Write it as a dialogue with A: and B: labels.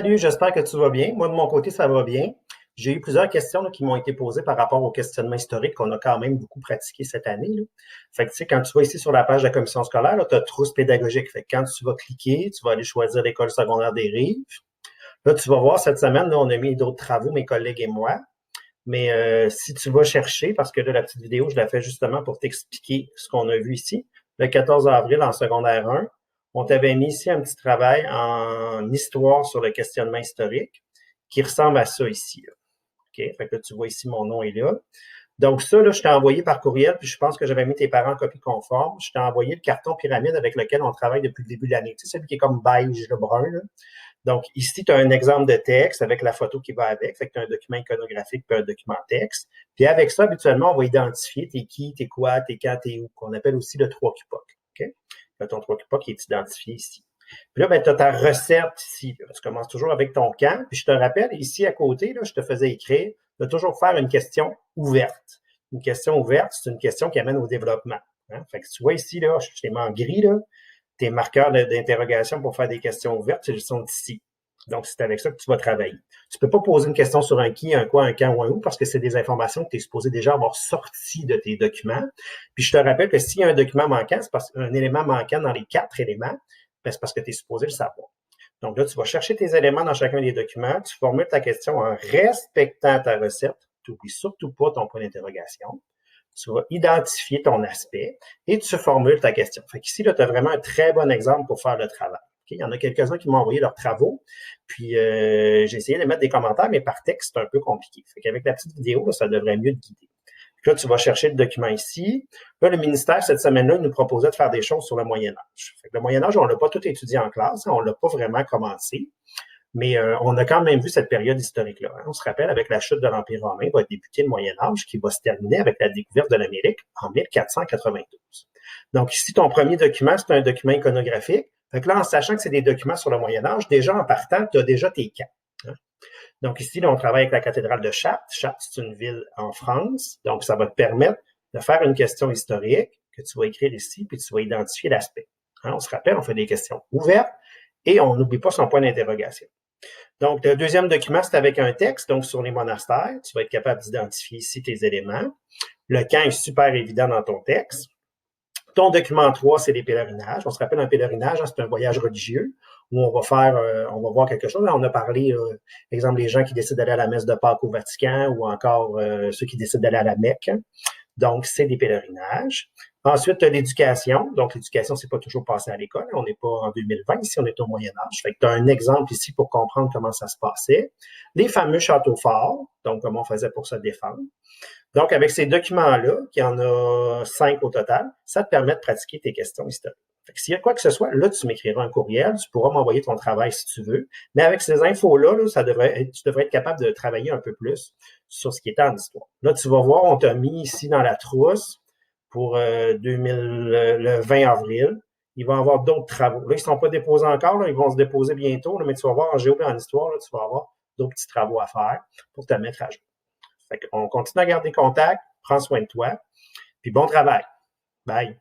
A: Salut, j'espère que tu vas bien. Moi, de mon côté, ça va bien. J'ai eu plusieurs questions là, qui m'ont été posées par rapport au questionnement historique qu'on a quand même beaucoup pratiqué cette année, là. Fait que, tu sais, quand tu vas ici sur la page de la commission scolaire, tu as trousse pédagogique. Fait que quand tu vas cliquer, tu vas aller choisir l'école secondaire des Rives. Là, tu vas voir cette semaine, là, on a mis d'autres travaux, mes collègues et moi. Mais si tu vas chercher, parce que là, la petite vidéo, je la fais justement pour t'expliquer ce qu'on a vu ici. Le 14 avril, en secondaire 1, on t'avait mis ici un petit travail en histoire sur le questionnement historique qui ressemble à ça ici, là. OK? Fait que là, tu vois ici, mon nom est là. Donc ça, là, je t'ai envoyé par courriel, puis je pense que j'avais mis tes parents en copie conforme. Je t'ai envoyé le carton pyramide avec lequel on travaille depuis le début de l'année. Tu sais, celui qui est comme beige, le brun, là. Donc, ici, tu as un exemple de texte avec la photo qui va avec. Fait que tu as un document iconographique puis un document texte. Puis avec ça, habituellement, on va identifier t'es qui, t'es quoi, t'es quand, t'es où, qu'on appelle aussi le 3 QPOC. OK? Là, ton 3 QPOC qui est identifié ici. Puis là, ben, tu as ta recette ici. Tu commences toujours avec ton camp. Puis je te rappelle, ici à côté, là, je te faisais écrire de toujours faire une question ouverte. Une question ouverte, c'est une question qui amène au développement. Hein? Fait que tu vois ici, là, je t'ai mis en gris, là, tes marqueurs d'interrogation pour faire des questions ouvertes, ils sont ici. Donc, c'est avec ça que tu vas travailler. Tu peux pas poser une question sur un qui, un quoi, un quand ou un où, parce que c'est des informations que tu es supposé déjà avoir sorties de tes documents. Puis je te rappelle que s'il y a un document manquant, c'est parce qu'un élément manquant dans les 4 éléments, ben, c'est parce que tu es supposé le savoir. Donc là, tu vas chercher tes éléments dans chacun des documents, tu formules ta question en respectant ta recette. Tu n'oublies surtout pas ton point d'interrogation. Tu vas identifier ton aspect et tu formules ta question. Fait qu'ici, là, tu as vraiment un très bon exemple pour faire le travail. Okay? Il y en a quelques-uns qui m'ont envoyé leurs travaux, puis j'ai essayé de mettre des commentaires, mais par texte, c'est un peu compliqué. Fait qu'avec la petite vidéo, là, ça devrait mieux te guider. Puis là, tu vas chercher le document ici. Là, le ministère, cette semaine-là, il nous proposait de faire des choses sur le Moyen Âge. Fait que le Moyen Âge, on ne l'a pas tout étudié en classe, hein, on ne l'a pas vraiment commencé. Mais on a quand même vu cette période historique-là. Hein. On se rappelle, avec la chute de l'Empire romain, va débuter le Moyen Âge, qui va se terminer avec la découverte de l'Amérique en 1492. Donc ici, ton premier document, c'est un document iconographique. Fait que là, en sachant que c'est des documents sur le Moyen Âge, déjà en partant, tu as déjà tes camps. Hein. Donc ici, là, on travaille avec la cathédrale de Chartres. Chartres, c'est une ville en France. Donc, ça va te permettre de faire une question historique que tu vas écrire ici, puis tu vas identifier l'aspect. Hein, on se rappelle, on fait des questions ouvertes et on n'oublie pas son point d'interrogation. Donc, le deuxième document, c'est avec un texte, donc sur les monastères. Tu vas être capable d'identifier ici tes éléments. Le camp est super évident dans ton texte. Ton document 3, c'est les pèlerinages. On se rappelle un pèlerinage, hein, c'est un voyage religieux où on va faire, on va voir quelque chose. Là, on a parlé, exemple, les gens qui décident d'aller à la messe de Pâques au Vatican ou encore ceux qui décident d'aller à la Mecque. Donc, c'est des pèlerinages. Ensuite, tu as l'éducation. Donc, l'éducation, c'est pas toujours passé à l'école. On n'est pas en 2020 ici, on est au Moyen Âge. Fait que tu as un exemple ici pour comprendre comment ça se passait. Les fameux châteaux forts, donc comment on faisait pour se défendre. Donc, avec ces documents-là, qui en a 5 au total, ça te permet de pratiquer tes questions historiques. Fait que s'il y a quoi que ce soit, là, tu m'écriras un courriel, tu pourras m'envoyer ton travail si tu veux. Mais avec ces infos-là, là, tu devrais être capable de travailler un peu plus sur ce qui est en histoire. Là, tu vas voir, on t'a mis ici dans la trousse pour 2000, le 20 avril. Il va y avoir d'autres travaux. Là, ils ne sont pas déposés encore, là, ils vont se déposer bientôt, là, mais tu vas voir en géo et en histoire, là, tu vas avoir d'autres petits travaux à faire pour te mettre à jour. Fait qu'on continue à garder contact, prends soin de toi, puis bon travail. Bye.